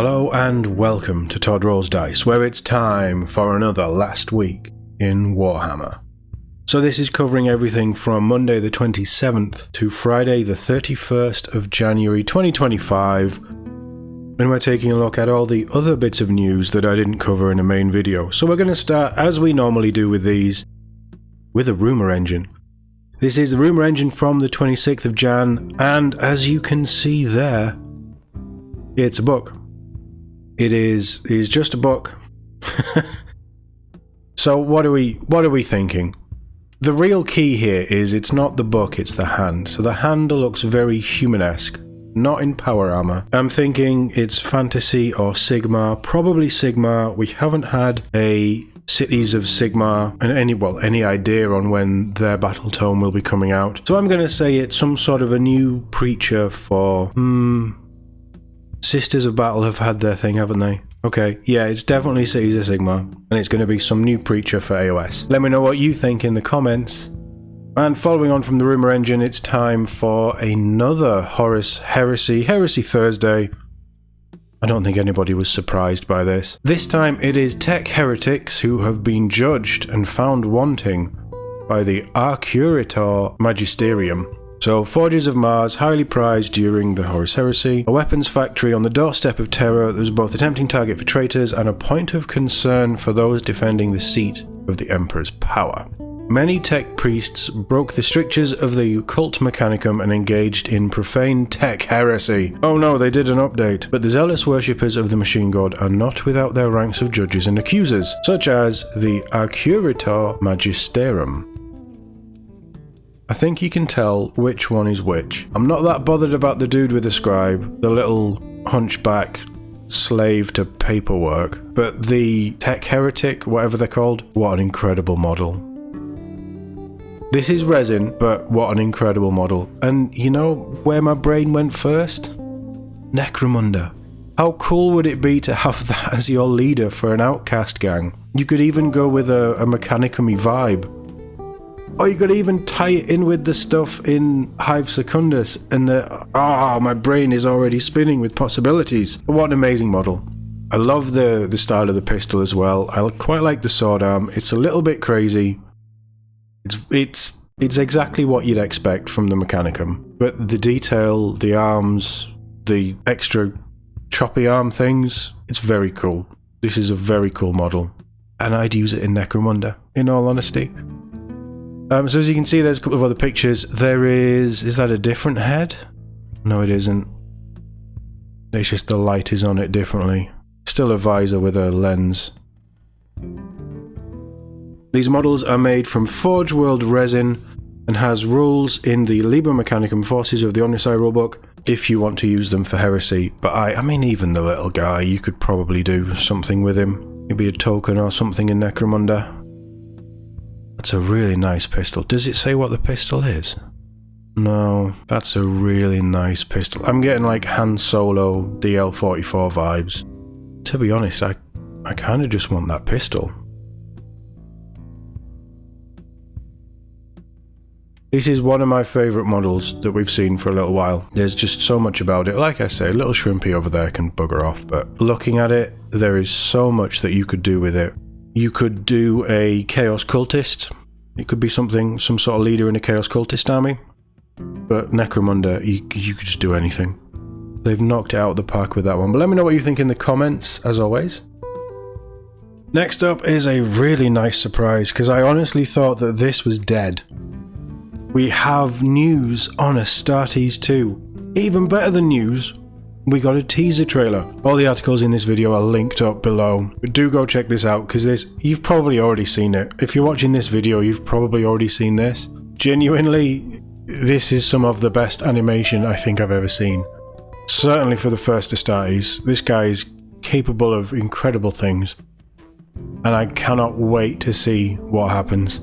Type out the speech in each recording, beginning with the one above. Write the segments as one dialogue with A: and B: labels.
A: Hello and welcome to Todd Rolls Dice, where it's time for another last week in Warhammer. So this is covering everything from Monday the 27th to Friday the 31st of January 2025, and we're taking a look at all the other bits of news that I didn't cover in a main video. So we're going to start, as we normally do with these, with a Rumour Engine. This is the Rumour Engine from the 26th of Jan, and as you can see there, it's a book. It is just a book. So what are we thinking? The real key here is it's not the book, it's the hand. So the hand looks very human-esque, not in power armor. I'm thinking it's fantasy or Sigmar, probably Sigmar. We haven't had a Cities of Sigmar and any idea on when their battle tome will be coming out. So I'm going to say it's some sort of a new preacher for Sisters of Battle have had their thing, haven't they? Okay, yeah, it's definitely Cities of Sigmar, and it's going to be some new preacher for AOS. Let me know what you think in the comments. And following on from the Rumour Engine, it's time for another Horus Heresy Thursday. I don't think anybody was surprised by this. This time it is tech heretics who have been judged and found wanting by the Arcurator Magisterium. So, Forges of Mars, highly prized during the Horus Heresy, a weapons factory on the doorstep of terror that was both a tempting target for traitors and a point of concern for those defending the seat of the Emperor's power. Many tech priests broke the strictures of the cult mechanicum and engaged in profane tech heresy. Oh no, they did an update. But the zealous worshippers of the machine god are not without their ranks of judges and accusers, such as the Arcurator Magisterium. I think you can tell which one is which. I'm not that bothered about the dude with the scribe, the little hunchback slave to paperwork, but the tech heretic, whatever they're called, what an incredible model. This is resin, but what an incredible model. And you know where my brain went first? Necromunda. How cool would it be to have that as your leader for an outcast gang? You could even go with a Mechanicum-y vibe. Or you could even tie it in with the stuff in Hive Secundus and my brain is already spinning with possibilities. What an amazing model. I love the style of the pistol as well. I quite like the sword arm. It's a little bit crazy. It's exactly what you'd expect from the Mechanicum. But the detail, the arms, the extra choppy arm things, it's very cool. This is a very cool model. And I'd use it in Necromunda, in all honesty. So as you can see, there's a couple of other pictures. There is that a different head? No, it isn't. It's just the light is on it differently. Still a visor with a lens. These models are made from Forge World resin and has rules in the Liber Mechanicum Forces of the Omnisci rulebook if you want to use them for Heresy. But I mean, even the little guy, you could probably do something with him. Maybe a token or something in Necromunda. That's a really nice pistol. Does it say what the pistol is? No, that's a really nice pistol. I'm getting like Han Solo DL-44 vibes. To be honest, I kind of just want that pistol. This is one of my favourite models that we've seen for a little while. There's just so much about it. Like I say, little Shrimpy over there can bugger off, but looking at it, there is so much that you could do with it. You could do a Chaos Cultist. It could be some sort of leader in a Chaos Cultist army. But Necromunda, you could just do anything. They've knocked it out of the park with that one. But let me know what you think in the comments, as always. Next up is a really nice surprise, because I honestly thought that this was dead. We have news on Astartes 2. Even better than news, we got a teaser trailer. All the articles in this video are linked up below. But do go check this out, because you've probably already seen it. If you're watching this video, you've probably already seen this. Genuinely, this is some of the best animation I think I've ever seen. Certainly for the first Astartes. This guy is capable of incredible things. And I cannot wait to see what happens.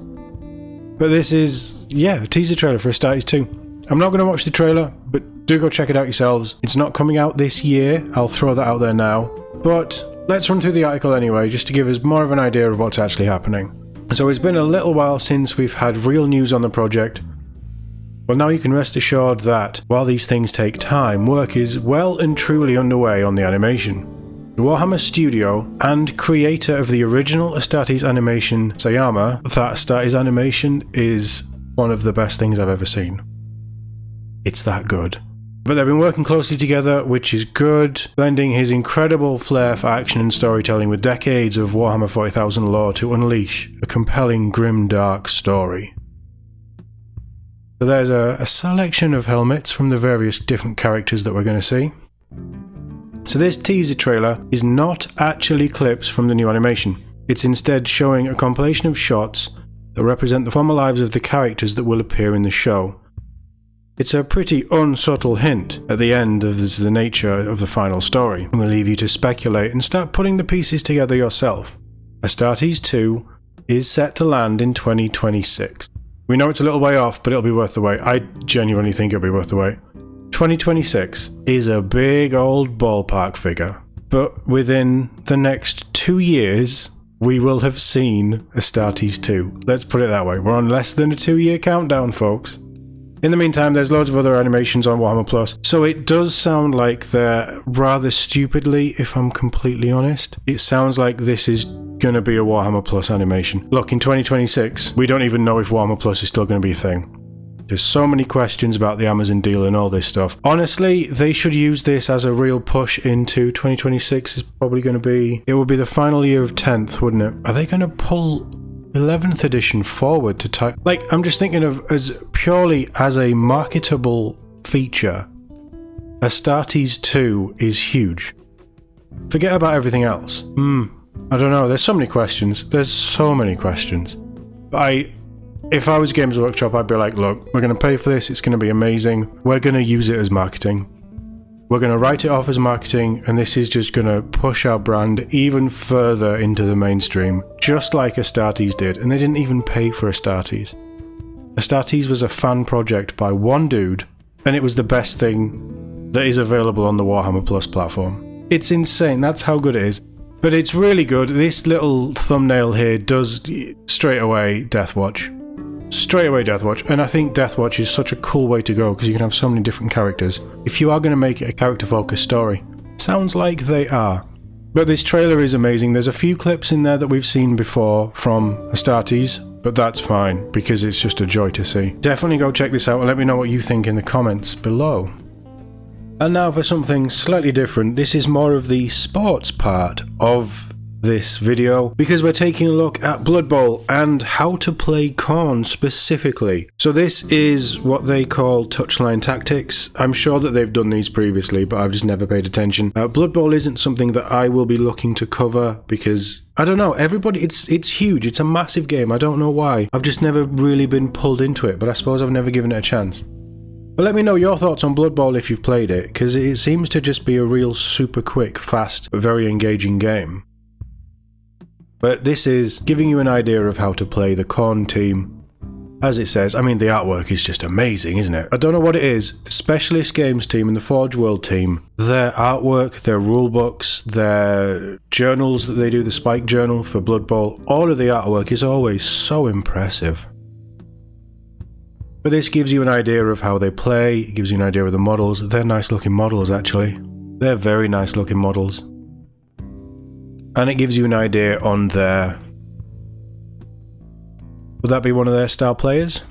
A: But this is, yeah, a teaser trailer for Astartes 2. I'm not going to watch the trailer, but do go check it out yourselves. It's not coming out this year, I'll throw that out there now. But let's run through the article anyway, just to give us more of an idea of what's actually happening. So it's been a little while since we've had real news on the project. Well, now you can rest assured that, while these things take time, work is well and truly underway on the animation. The Warhammer studio and creator of the original Astartes animation, Sayama, that Astartes animation is one of the best things I've ever seen. It's that good. But they've been working closely together, which is good, blending his incredible flair for action and storytelling with decades of Warhammer 40,000 lore to unleash a compelling, grim, dark story. So there's a selection of helmets from the various different characters that we're going to see. So this teaser trailer is not actually clips from the new animation. It's instead showing a compilation of shots that represent the former lives of the characters that will appear in the show. It's a pretty unsubtle hint at the end of the nature of the final story, and we'll leave you to speculate and start putting the pieces together yourself. Astartes 2 is set to land in 2026. We know it's a little way off, but it'll be worth the wait. I genuinely think it'll be worth the wait. 2026 is a big old ballpark figure, but within the next 2 years, we will have seen Astartes 2. Let's put it that way. We're on less than a 2-year countdown, folks. In the meantime, there's loads of other animations on Warhammer Plus, so it does sound like they're rather stupidly, if I'm completely honest. It sounds like this is gonna be a Warhammer Plus animation. Look, in 2026, we don't even know if Warhammer Plus is still gonna be a thing. There's so many questions about the Amazon deal and all this stuff. Honestly, they should use this as a real push into 2026. Is probably going to be... It will be the final year of 10th, wouldn't it? Are they going to pull 11th edition forward to type? Like, I'm just thinking of as purely as a marketable feature. Astartes 2 is huge. Forget about everything else. I don't know. There's so many questions. There's so many questions. If I was Games Workshop, I'd be like, look, we're going to pay for this, it's going to be amazing, we're going to use it as marketing. We're going to write it off as marketing, and this is just going to push our brand even further into the mainstream, just like Astartes did, and they didn't even pay for Astartes. Astartes was a fan project by one dude, and it was the best thing that is available on the Warhammer Plus platform. It's insane, that's how good it is. But it's really good. This little thumbnail here does straight away Deathwatch. Straight away Deathwatch, and I think Deathwatch is such a cool way to go because you can have so many different characters. If you are going to make it a character-focused story, sounds like they are. But this trailer is amazing. There's a few clips in there that we've seen before from Astartes, but that's fine because it's just a joy to see. Definitely go check this out and let me know what you think in the comments below. And now for something slightly different. This is more of the sports part of this video because we're taking a look at Blood Bowl and how to play Khorne specifically. So this is what they call touchline tactics. I'm sure that they've done these previously, but I've just never paid attention. Blood Bowl isn't something that I will be looking to cover because I don't know, everybody, it's huge, it's a massive game. I don't know why. I've just never really been pulled into it, but I suppose I've never given it a chance. But let me know your thoughts on Blood Bowl if you've played it, because it seems to just be a real super quick, fast, very engaging game. But this is giving you an idea of how to play the Khorne team. As it says, I mean, the artwork is just amazing, isn't it? I don't know what it is. The Specialist Games team and the Forge World team, their artwork, their rulebooks, their journals that they do, the Spike Journal for Blood Bowl, all of the artwork is always so impressive. But this gives you an idea of how they play, it gives you an idea of the models. They're nice looking models, actually. They're very nice looking models. And it gives you an idea on their... Would that be one of their star players?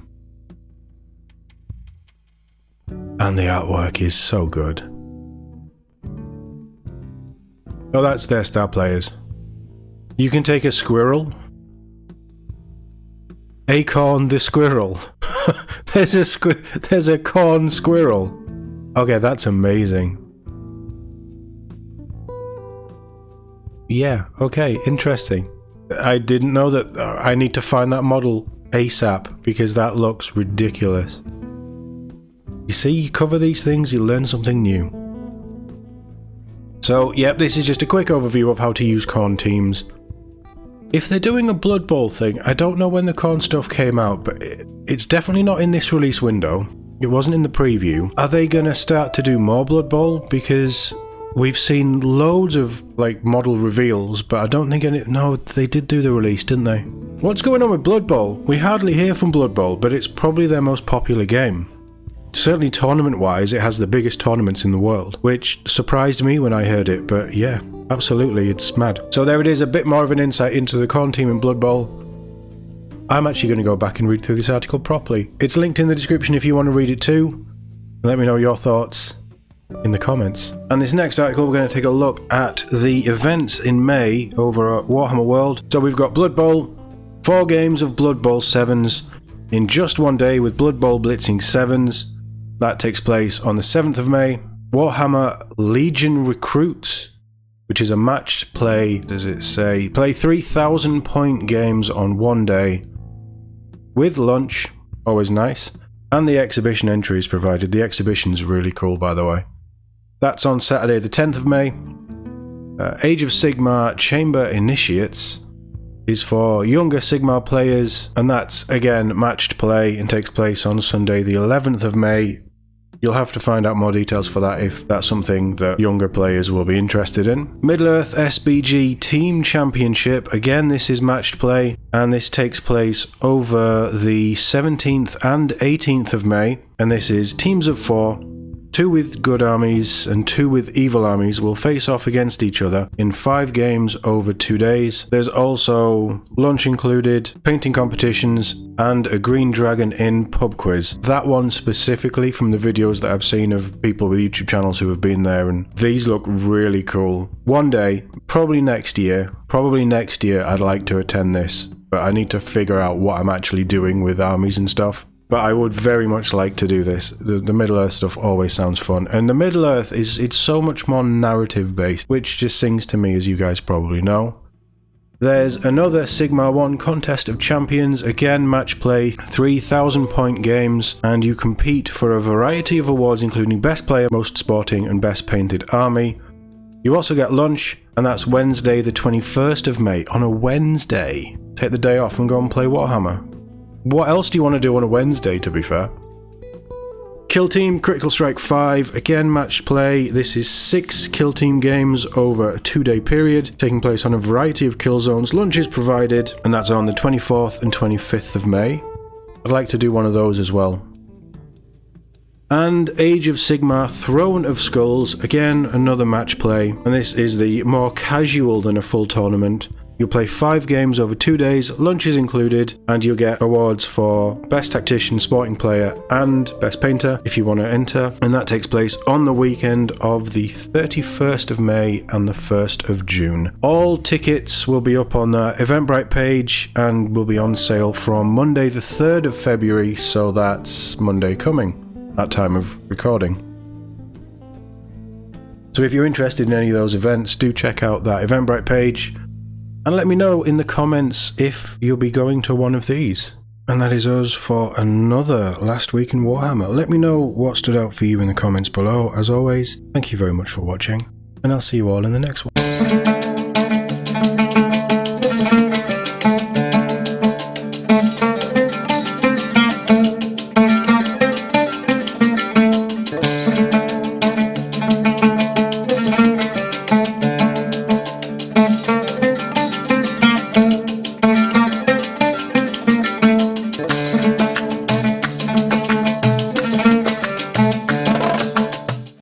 A: And the artwork is so good. Oh, that's their star players. You can take a squirrel. Acorn the squirrel. There's a Khorne squirrel. Okay, that's amazing. Yeah, okay, interesting. I didn't know that. I need to find that model ASAP because that looks ridiculous. You see, you cover these things, you learn something new. So, yep, this is just a quick overview of how to use Khorne teams. If they're doing a Blood Bowl thing, I don't know when the Khorne stuff came out, but it's definitely not in this release window. It wasn't in the preview. Are they gonna start to do more Blood Bowl? Because we've seen loads of like model reveals, but I don't think any... No, they did do the release, didn't they? What's going on with Blood Bowl? We hardly hear from Blood Bowl, but it's probably their most popular game. Certainly tournament-wise, it has the biggest tournaments in the world, which surprised me when I heard it, but yeah. Absolutely, it's mad. So there it is, a bit more of an insight into the Khorne team in Blood Bowl. I'm actually going to go back and read through this article properly. It's linked in the description if you want to read it too. Let me know your thoughts in the comments. And this next article, we're going to take a look at the events in May over at Warhammer World. So we've got Blood Bowl, 4 games of Blood Bowl 7s in just one day with Blood Bowl Blitzing 7s. That takes place on the 7th of May. Warhammer Legion Recruits, which is a matched play, does it say? Play 3,000 point games on one day with lunch, always nice, and the exhibition entry is provided. The exhibition's really cool, by the way. That's on Saturday the 10th of May. Age of Sigmar Chamber Initiates is for younger Sigmar players, and that's again matched play and takes place on Sunday the 11th of May. You'll have to find out more details for that if that's something that younger players will be interested in. Middle-earth SBG Team Championship. Again, this is matched play, and this takes place over the 17th and 18th of May. And this is teams of 4. 2 with good armies and 2 with evil armies will face off against each other in 5 games over 2 days. There's also lunch included, painting competitions, and a Green Dragon Inn pub quiz. That one specifically from the videos that I've seen of people with YouTube channels who have been there, and these look really cool. One day, probably next year I'd like to attend this, but I need to figure out what I'm actually doing with armies and stuff. But I would very much like to do this. The Middle-earth stuff always sounds fun. And the Middle-earth it's so much more narrative-based, which just sings to me, as you guys probably know. There's another Sigmar 1 Contest of Champions, again match play, 3,000 point games, and you compete for a variety of awards including Best Player, Most Sporting, and Best Painted Army. You also get lunch, and that's Wednesday the 21st of May. On a Wednesday, take the day off and go and play Warhammer. What else do you want to do on a Wednesday, to be fair? Kill Team Critical Strike 5, again match play. This is 6 Kill Team games over a 2-day period, taking place on a variety of kill zones. Lunch is provided, and that's on the 24th and 25th of May. I'd like to do one of those as well. And Age of Sigmar Throne of Skulls, again another match play, and this is the more casual than a full tournament. You'll play 5 games over 2 days, lunch is included, and you'll get awards for Best Tactician, Sporting Player, and Best Painter if you want to enter. And that takes place on the weekend of the 31st of May and the 1st of June. All tickets will be up on the Eventbrite page and will be on sale from Monday the 3rd of February, so that's Monday coming, at time of recording. So if you're interested in any of those events, do check out that Eventbrite page. And let me know in the comments if you'll be going to one of these. And that is us for another Last Week in Warhammer. Let me know what stood out for you in the comments below. As always, thank you very much for watching, and I'll see you all in the next one.